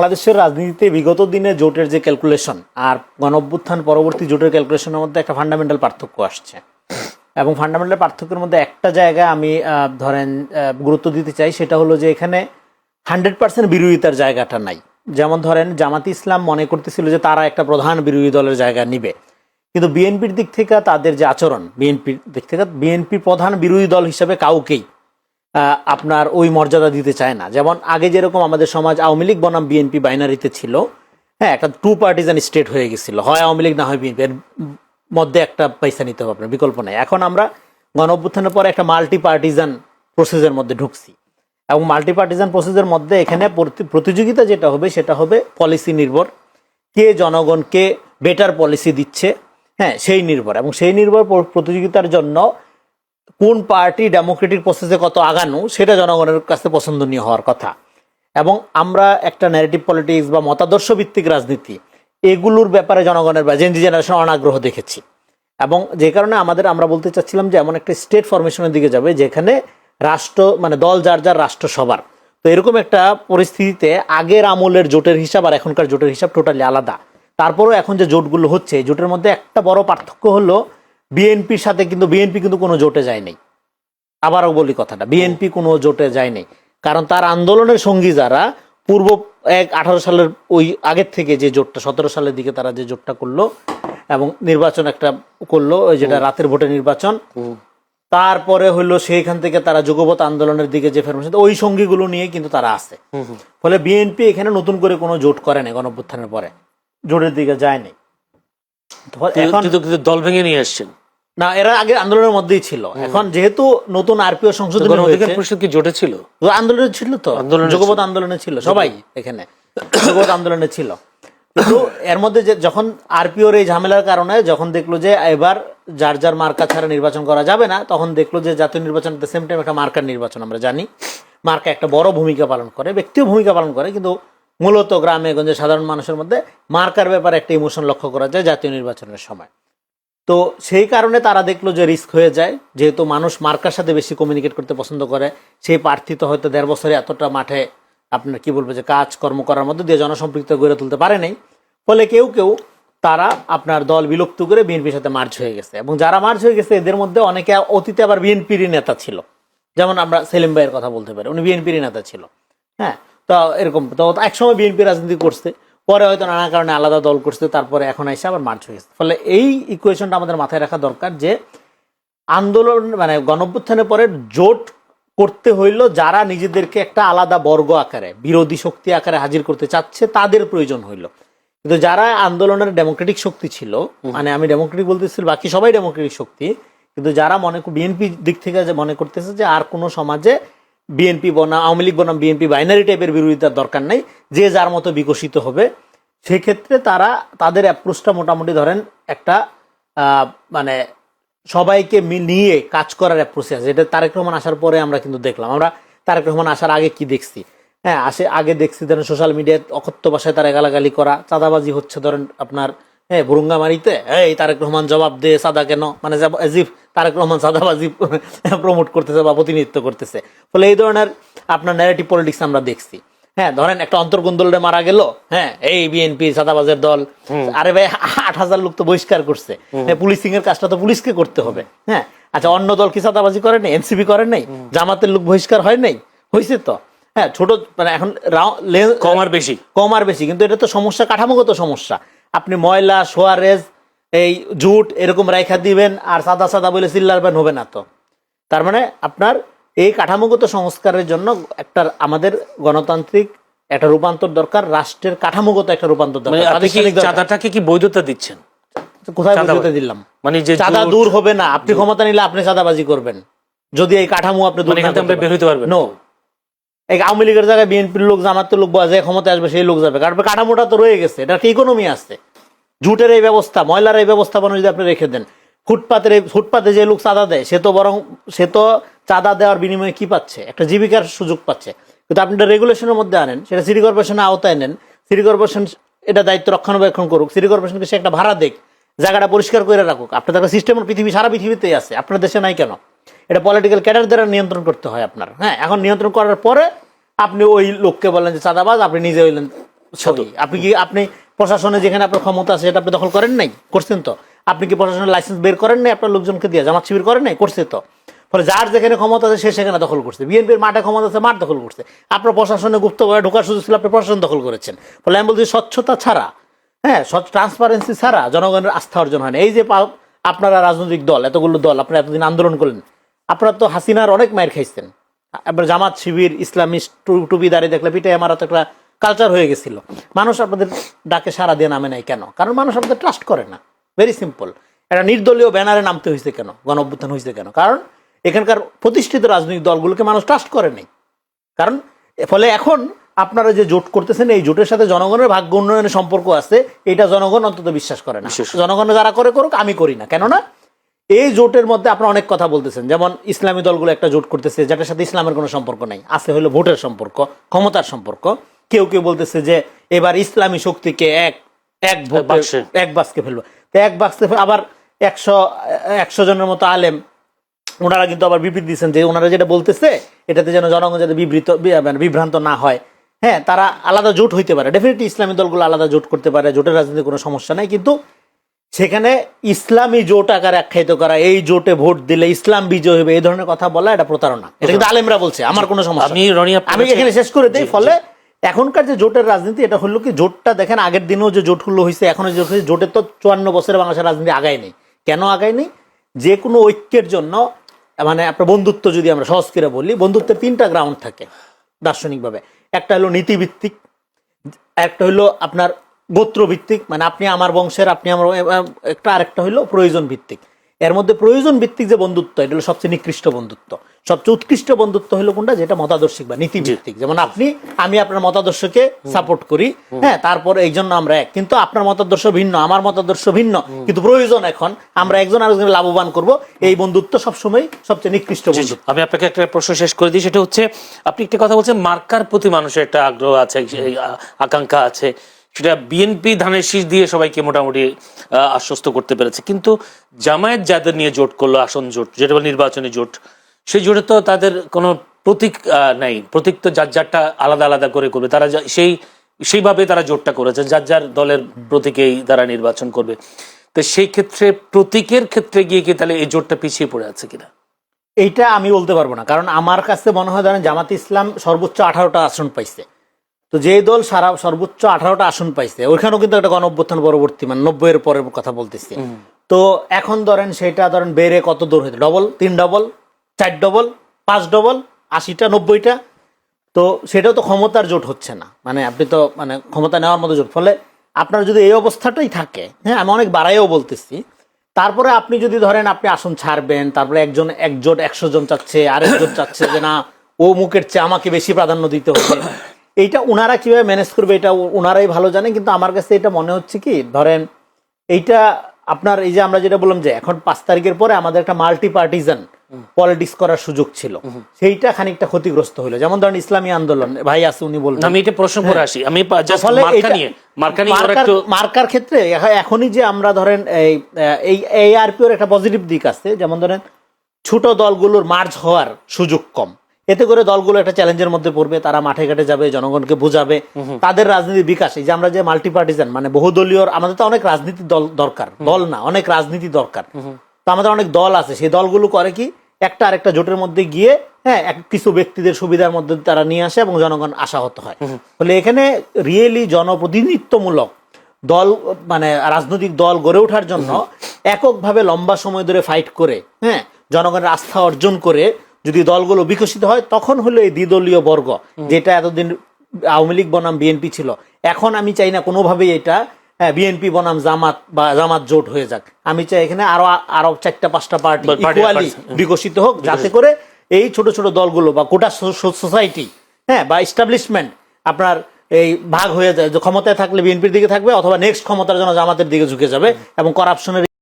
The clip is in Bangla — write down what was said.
বাংলাদেশের রাজনীতিতে বিগত দিনে জোটের যে ক্যালকুলেশন আর গণঅভ্যুত্থান পরবর্তী জোটের ক্যালকুলেশনের মধ্যে একটা ফান্ডামেন্টাল পার্থক্য আসছে, এবং ফান্ডামেন্টাল পার্থক্যের মধ্যে একটা জায়গায় আমি ধরেন গুরুত্ব দিতে চাই, সেটা হলো যে এখানে 100% বিরোধিতার জায়গাটা নাই। যেমন ধরেন জামাতে ইসলাম মনে করতেছিল যে তারা একটা প্রধান বিরোধী দলের জায়গা নিবে, কিন্তু বিএনপির দিক থেকে তাদের যে আচরণ, বিএনপির দিক থেকে বিএনপি প্রধান বিরোধী দল হিসেবে কাউকেই আপনার ওই মর্যাদা দিতে চায় না। যেমন আগে যেরকম আমাদের সমাজ আওয়ামী লীগ বনাম বিএনপি বাইনারিতে ছিল, হ্যাঁ, একটা টু পার্টিজান স্টেট হয়ে গেছিল, হয় আওয়ামী লীগ না হয় বিএনপি, এর মধ্যে একটা পয়সা নিতে হবে, আপনার বিকল্প নেই। এখন আমরা গণঅভ্যুত্থানের পরে একটা মাল্টি পার্টিজান প্রসেসের মধ্যে ঢুকছি, এবং মাল্টি পার্টিজান প্রসেসের মধ্যে এখানে প্রতিযোগিতা যেটা হবে সেটা হবে পলিসি নির্ভর, কে জনগণকে বেটার পলিসি দিচ্ছে, হ্যাঁ, সেই নির্ভর, এবং সেই নির্ভর প্রতিযোগিতার জন্য কোন পার্টি ডেমোক্রেটিক প্রসেসে কত আগানো সেটা জনগণের কাছে পছন্দনীয় হওয়ার কথা। এবং আমরা একটা ন্যারেটিভ পলিটিক্স বা মতাদর্শ ভিত্তিক রাজনীতি এগুলোর ব্যাপারে জনগণের বা জেনজি জেনারেশন অনাগ্রহ দেখেছি, এবং যে কারণে আমরা বলতে চাচ্ছিলাম যে এমন একটা স্টেট ফরমেশনের দিকে যাবে যেখানে রাষ্ট্র মানে দল যার যার রাষ্ট্র সবার। তো এরকম একটা পরিস্থিতিতে আগের আমলের জোটের হিসাব আর এখনকার জোটের হিসাব টোটালি আলাদা। তারপরেও এখন যে জোটগুলো হচ্ছে, এই জোটের মধ্যে একটা বড় পার্থক্য হলো বিএনপির সাথে কিন্তু বিএনপি কিন্তু কোনো জোটে যায়নি। আবারও বলি কথাটা, বিএনপি কোনো জোটে যায়নি, কারণ তার আন্দোলনের সঙ্গী যারা পূর্ব 18 সালের ওই আগের থেকে যে জোটটা 17 সালের দিকে তারা যে জোটটা করলো এবং নির্বাচন একটা করলো, ওই যেটা রাতের ভোটে নির্বাচন, তারপরে হইলো সেইখান থেকে তারা যুগপৎ আন্দোলনের দিকে যে ফরমেশন, ওই সঙ্গীগুলো নিয়ে কিন্তু তারা আছে। ফলে বিএনপি এখানে নতুন করে কোনো জোট করে নাই, গণঅভ্যুত্থানের পরে জোটের দিকে যায়নি। এখন দল ভেঙে নিয়ে আসছেন না, এরা আগে আন্দোলনের মধ্যেই ছিল। এখন যেহেতু নতুন আরপিও সংশোধন কি জোটে ছিল, আন্দোলনে ছিল, তো যুগপৎ আন্দোলনে ছিল, সবাই এখানে যুগপৎ আন্দোলনে ছিল। কিন্তু এর মধ্যে যে যখন আরপিওর এই ঝামেলার কারণে যখন দেখলো যে এবার যার যার মার্কা ছাড়া নির্বাচন করা যাবে না, তখন দেখলো যে জাতীয় নির্বাচন এট দ্য সেম টাইম একটা মার্কার নির্বাচন। আমরা জানি মার্কা একটা বড় ভূমিকা পালন করে, ব্যক্তিও ভূমিকা পালন করে, কিন্তু মূলত গ্রামে গঞ্জে সাধারণ মানুষের মধ্যে মার্কার ব্যাপারে একটা ইমোশন লক্ষ্য করা যায় জাতীয় নির্বাচনের সময়। তো সেই কারণে তারা দেখলো যে রিস্ক হয়ে যায়, যেহেতু মানুষ মার্কার সাথে বেশি কমিউনিকেট করতে পছন্দ করে, সেই প্রার্থী তো হয়তো 1.5 বছরে এতটা মাঠে আপনার কি বলবো যে কাজ কর্ম করার মধ্যে দিয়ে জনসম্পৃক্ত গড়ে তুলতে পারে নাই। ফলে কেউ কেউ তারা আপনার দল বিলুপ্ত করে বিএনপির সাথে মার্চ হয়ে গেছে, এবং যারা মার্চ হয়ে গেছে এদের মধ্যে অনেকে অতীতে আবার বিএনপির নেতা ছিল। যেমন আমরা সেলিম ভাইয়ের কথা বলতে পারি, উনি বিএনপির নেতা ছিল, হ্যাঁ। তো এরকম তো একসময় বিএনপি রাজনীতি করছে, পরে হয়তো নানা কারণে আলাদা দল করছে, তারপরে এখন এসে আবার মার্চ হয়ে গেছে। ফলে এই ইকুয়েশনটা আমাদের মাথায় রাখা দরকার যে আন্দোলন মানে গণঅভ্যুত্থানের পরে জোট করতে হইল যারা নিজেদেরকে একটা আলাদা বর্গ আকারে বিরোধী শক্তি আকারে হাজির করতে চাচ্ছে তাদের প্রয়োজন হইল। কিন্তু যারা আন্দোলনের ডেমোক্রেটিক শক্তি ছিল, মানে আমি ডেমোক্রেটিক বলতেছি, বাকি সবাই ডেমোক্রেটিক শক্তি, কিন্তু যারা বিএনপি দিক থেকে যে মনে করতেছে যে আর কোনো সমাজে বিএনপি বনাম আওয়ামী লীগ বনাম বিএনপি বাইনারি টাইপের বিরোধিতার দরকার নাই, যে যার মতো বিকশিত হবে, সেক্ষেত্রে তারা তাদের অ্যাপ্রোচটা মোটামুটি ধরেন একটা মানে সবাইকে নিয়ে কাজ করার অ্যাপ্রোচ আছে। যেটা তারেক রহমান আসার পরে আমরা কিন্তু দেখলাম। আমরা তারেক রহমান আসার আগে কি দেখছি, হ্যাঁ, আগে দেখছি ধরেন সোশ্যাল মিডিয়ায় অকথ্য ভাষায় তারা গালাগালি করা, চাঁদাবাজি হচ্ছে ধরেন আপনার, হ্যাঁ, ভুরুঙ্গামারিতে এই তারেক রহমান জবাব দে চাঁদা কেন, মানে তারেক রহমান চাঁদাবাজি প্রমোট করতেছে বা প্রতিনিধিত্ব করতেছে। ফলে এই ধরনের আপনার ন্যারেটিভ পলিটিক্স আমরা দেখছি। হ্যাঁ, ধরেন একটা অন্তর্গোন্দলে মারা গেল, হ্যাঁ, এই বিএনপি চাঁদাবাজের দল, আরে ভাই 8,000 লোক তো বহিষ্কার করছে, পুলিশিং এর কাজটা তো পুলিশকে করতে হবে, হ্যাঁ। আচ্ছা, অন্য দল কি চাঁদাবাজি করে নাই, এনসিপি করে নাই, জামাতের লোক বহিষ্কার হয় নাই, হয়েছে তো, হ্যাঁ, ছোট মানে এখন কম আর বেশি, কিন্তু এটা তো সমস্যা, কাঠামোগত সমস্যা। আপনি ময়লা সোয়ারেজ এই জুট এরকম রেখা দিবেন আর সাদা সাদা বলে চিল্লাবেন, হবে না তো। তার মানে আপনার এই কাঠামোগত সংস্কারের জন্য একটা আমাদের গণতান্ত্রিক একটা রূপান্তর দরকার, রাষ্ট্রের কাঠামোগত একটা রূপান্তর দরকার। চাঁদাটাকে কি বৈধতা দিচ্ছেন? কোথায় বৈধতা দিলাম? মানে যে চাঁদা দূর হবে না, আপনি ক্ষমতা নিলে আপনি চাঁদাবাজি করবেন যদি এই কাঠামো আপনি বের হইতে পারবেন। নো, এই আওয়ামী লীগের জায়গায় বিএনপির লোক জামাতের লোক যে ক্ষমতায় আসবে সেই লোক যাবে, কারণ কাঠামোটা তো রয়ে গেছে, এটা একটা ইকোনমি আছে। জুটের এই ব্যবস্থা, ময়লার এই ব্যবস্থাপনা যদি আপনি রেখে দেন, ফুটপাতে যে লোক চাঁদা দেয় সে তো চাঁদা দেওয়ার বিনিময়ে কি পাচ্ছে, একটা জীবিকার সুযোগ পাচ্ছে। কিন্তু আপনি এটা রেগুলেশনের মধ্যে আনেন, সেটা সিটি কর্পোরেশনের আওতায় নেন, সিটি কর্পোরেশন এটা দায়িত্ব রক্ষণাবেক্ষণ করুক, সিটি কর্পোরেশনকে সে একটা ভাড়া দেখ, জায়গাটা পরিষ্কার করে রাখুক। আপনার একটা সিস্টেম সারা পৃথিবীতেই আছে, আপনার দেশে নাই কেন? এটা পলিটিক্যাল ক্যাডার দ্বারা নিয়ন্ত্রণ করতে হয় আপনার। হ্যাঁ, এখন নিয়ন্ত্রণ করার পরে আপনি ওই লোককে বলেন যে চাঁদাবাজ, আপনি নিজে হইলেন সাধু। আপনি প্রশাসনে যেখানে আপনার ক্ষমতা আছে সেটা আপনি দখল করেন নাই, করছেন তো। আপনি কি প্রশাসনের লাইসেন্স বের করেন নাই আপনার লোকজনকে দিয়ে, জামাত শিবির করেন নাই, করছে তো। ফলে যার যেখানে ক্ষমতা আছে সে সেখানে দখল করছে। বিএনপির মাঠে ক্ষমতা আছে, মাঠ দখল করছে। আপনার প্রশাসনে গুপ্তভাবে ঢোকার সুযোগ ছিল, আপনি প্রশাসন দখল করেছেন। ফলে আমি বলছি স্বচ্ছতা ছাড়া, হ্যাঁ, ট্রান্সপারেন্সি ছাড়া জনগণের আস্থা অর্জন হয় না। এই যে আপনারা রাজনৈতিক দল, এতগুলো দল, আপনারা এতদিন আন্দোলন করলেন, আপনারা তো হাসিনার অনেক মায়ের খাইছেন। আপনার জামাত শিবির ইসলামিস্ট টুপি দাঁড়িয়ে দেখলে পিঠে আমার তো একটা কালচার হয়ে গেছিল। মানুষ আপনাদের ডাকে সারা দিয়ে নামে নাই কেন? কারণ মানুষ আপনাদের ট্রাস্ট করে না। Very simple. একটা নির্দলীয় ব্যানারে নামতে হয়েছে কেন, গণ অভ্যুত্থান হয়েছে কেন? কারণ এখানকার প্রতিষ্ঠিত রাজনৈতিক দলগুলোকে মানুষ ট্রাস্ট করে নাই। কারণ ফলে এখন আপনারা যে জোট করতেছেন, এই জোটের সাথে জনগণের ভাগ্য উন্নয়নের সম্পর্ক আছে, এটা জনগণ অন্তত বিশ্বাস করে না। জনগণ যারা করে করুক, আমি করি না। কেননা এই জোটের মধ্যে আপনারা অনেক কথা বলতেছেন, যেমন ইসলামী দলগুলো একটা জোট করতেছে যেটার সাথে ইসলামের কোনো সম্পর্ক নাই, আছে হলো ভোটের সম্পর্ক, ক্ষমতার সম্পর্ক। কেউ কেউ বলতেছে যে এবার ইসলামী শক্তিকে এক বাক্সে ফেলবো। তো এক বাক্সে আবার 100 জনের মতো আলেম ওনারা কিন্তু আবার বিবৃতি দিচ্ছেন যে ওনারা যেটা বলতেছে এটাতে যেন জনগণ যাতে বিভ্রান্ত না হয়। হ্যাঁ, তারা আলাদা জোট হইতে পারে, ডেফিনেটলি ইসলামী দলগুলো আলাদা জোট করতে পারে, জোটের রাজনীতির কোনো সমস্যা নাই। কিন্তু সেখানে ইসলামী জোট আকারে আখ্যায়িত করা, এই জোটে ভোট দিলে ইসলাম বিজয় হবে, এই ধরনের কথা বলা, এটা প্রতারণা। এটা কিন্তু আলেমরা বলছে, আমার কোনো সমস্যা। আমি এখানে শেষ করে দিই। ফলে এখনকার যে জোটের রাজনীতি, এটা হলো কি, জোটটা দেখেন আগের দিনেও যে জোটগুলো হয়েছে, এখনো যে জোট হয়েছে, জোটের তো 54 বছরে বাংলাদেশের রাজনীতি আগায় নেই। কেন আগায় নেই? যে কোনো ঐক্যের জন্য, মানে আপনার বন্ধুত্ব যদি আমরা সহজ করে বলি, বন্ধুত্বের 3টা গ্রাউন্ড থাকে দার্শনিকভাবে। একটা হলো নীতিভিত্তিক, একটা হলো আপনার গোত্রভিত্তিক, মানে আপনি আমার বংশের, আপনি আমার একটা, আরেকটা হলো প্রয়োজন ভিত্তিক। এর মধ্যে প্রয়োজন ভিত্তিক যে বন্ধুত্ব, এটা হলো সবচেয়ে নিকৃষ্ট বন্ধুত্ব। সবচেয়ে উৎকৃষ্ট বন্ধুত্ব হলো কোনটা? যেটা মতাদর্শিক বা নীতিভিত্তিক। যেমন আমি আপনার মতাদর্শকে সাপোর্ট করি, হ্যাঁ, তারপর এই জন্য আমরা এক, কিন্তু আপনার মতাদর্শ ভিন্ন, আমার মতাদর্শ ভিন্ন, কিন্তু প্রয়োজন এখন আমরা একজন আরেকজনের লাভবান করব, এই বন্ধুত্ব সবসময় সবচেয়ে নিকৃষ্ট বন্ধুত্ব। আমি আপনাকে একটা প্রশ্ন শেষ করে দিই, সেটা হচ্ছে আপনি একটা কথা বলছেন, মার্কার প্রতি মানুষের একটা আগ্রহ আছে, আকাঙ্ক্ষা আছে, সেটা বিএনপি ধানের শীষ দিয়ে সবাইকে মোটামুটি আশ্বস্ত করতে পেরেছে। কিন্তু জামায়াত যাদের নিয়ে জোট করলো, আসন জোট, যেটা নির্বাচনী জোট, সেই জোটে তো তাদের কোনো প্রতীক নাই। প্রতীক তো যার যারটা আলাদা আলাদা করে করবে, তারা সেইভাবে তারা জোটটা করেছেন, যার যার দলের প্রতীকেই তারা নির্বাচন করবে। তো সেই ক্ষেত্রে প্রতীকের ক্ষেত্রে গিয়ে কি তাহলে এই জোটটা পিছিয়ে পড়ে আছে কিনা? এইটা আমি বলতে পারবো না, কারণ আমার কাছে মনে হয়, ধরেন জামাত ইসলাম সর্বোচ্চ 18টা আসন পাইছে। তো যে দল সর্বোচ্চ 18টা আসন পাইছে, ওইখানেও কিন্তু একটা গণ অভ্যুত্থান পরবর্তী, মানে 90-এর পরের কথা বলতেছি। তো এখন ধরেন সেটা ধরেন বেড়ে কত দূর হইতে, ডবল, 3 ডবল, 4 ডবল, 5 ডবল, 80টা 90টা। তো সেটাও তো ক্ষমতার জোট হচ্ছে না, মানে আপনি তো মানে ক্ষমতা নেওয়ার মতো জোট। ফলে আপনার যদি এই অবস্থাটাই থাকে, হ্যাঁ, আমি অনেক বাড়াইও বলতেছি, তারপরে আপনি যদি ধরেন আপনি আসন ছাড়বেন, তারপরে একজোট 100 জন চাচ্ছে, আরেকজন চাচ্ছে যে না ও মুখের চেয়ে আমাকে বেশি প্রাধান্য দিতে হবে, এইটা ওনারা কিভাবে ম্যানেজ করবে এটা ওনারাই ভালো জানে। কিন্তু আমার কাছে এটা মনে হচ্ছে কি, ধরেন এইটা আপনার এই যে আমরা যেটা বললাম যে এখন 5 তারিখের পরে আমাদের একটা মাল্টি পার্টিজান পলিটিক্স করার সুযোগ ছিল, সেইটা খানিকটা ক্ষতিগ্রস্ত হলো। যেমন ধরেন ইসলামী আন্দোলন, ভাই আছে উনি বলবেন, আমি এটা প্রশ্ন করে আসি, আমি মার্কার ক্ষেত্রে এখনই যে আমরা ধরেন এই আরপিওর একটা পজিটিভ দিক আছে, যেমন ধরেন ছোট দলগুলোর মার্জ হওয়ার সুযোগ কম, এতে করে দলগুলো একটা চ্যালেঞ্জের মধ্যে পড়বে, তারা মাঠে ঘাটে যাবে, জনগণকে বোঝাবে, তাদের রাজনীতির বিকাশ। এই যে আমরা যে মাল্টি পার্টিজান, মানে বহুদলীয়, আমাদের তো অনেক রাজনীতি দল দরকার, দল না, অনেক রাজনীতি দরকার। তো আমাদের অনেক দল আছে, সেই দলগুলো করে কি, একটা আরেকটা জোটের মধ্যে গিয়ে, হ্যাঁ, কিছু ব্যক্তিদের সুবিধার মধ্যে তারা নিয়ে আসে এবং জনগণ আশাহত হয়। ফলে এখানে রিয়েলি জনপ্রতিনিধিত্বমূলক দল, মানে রাজনৈতিক দল গড়ে ওঠার জন্য এককভাবে লম্বা সময় ধরে ফাইট করে, হ্যাঁ, জনগণের আস্থা অর্জন করে যদি দলগুলো বিকশিত হয়, তখন হলো এই দ্বিদলীয় বর্গ, যেটা এতদিন আওয়ামী লীগ বনাম বিএনপি ছিল, এখন আমি চাই না কোনোভাবেই এটা বিএনপি বনাম জামাত বা জামাত জোট হয়ে যাক। আমি চাই এখানে আরো 4-5টা পার্টি ইকুয়ালি বিকশিত হোক, যাতে করে এই ছোট ছোট দলগুলো বা কোটা সোসাইটি, হ্যাঁ, বা এস্টাবলিশমেন্ট আপনার এই ভাগ হয়ে যায়, যে ক্ষমতায় থাকলে বিএনপির দিকে থাকবে, অথবা নেক্সট ক্ষমতার জন্য জামাতের দিকে ঝুঁকে যাবে, এবং করাপশনের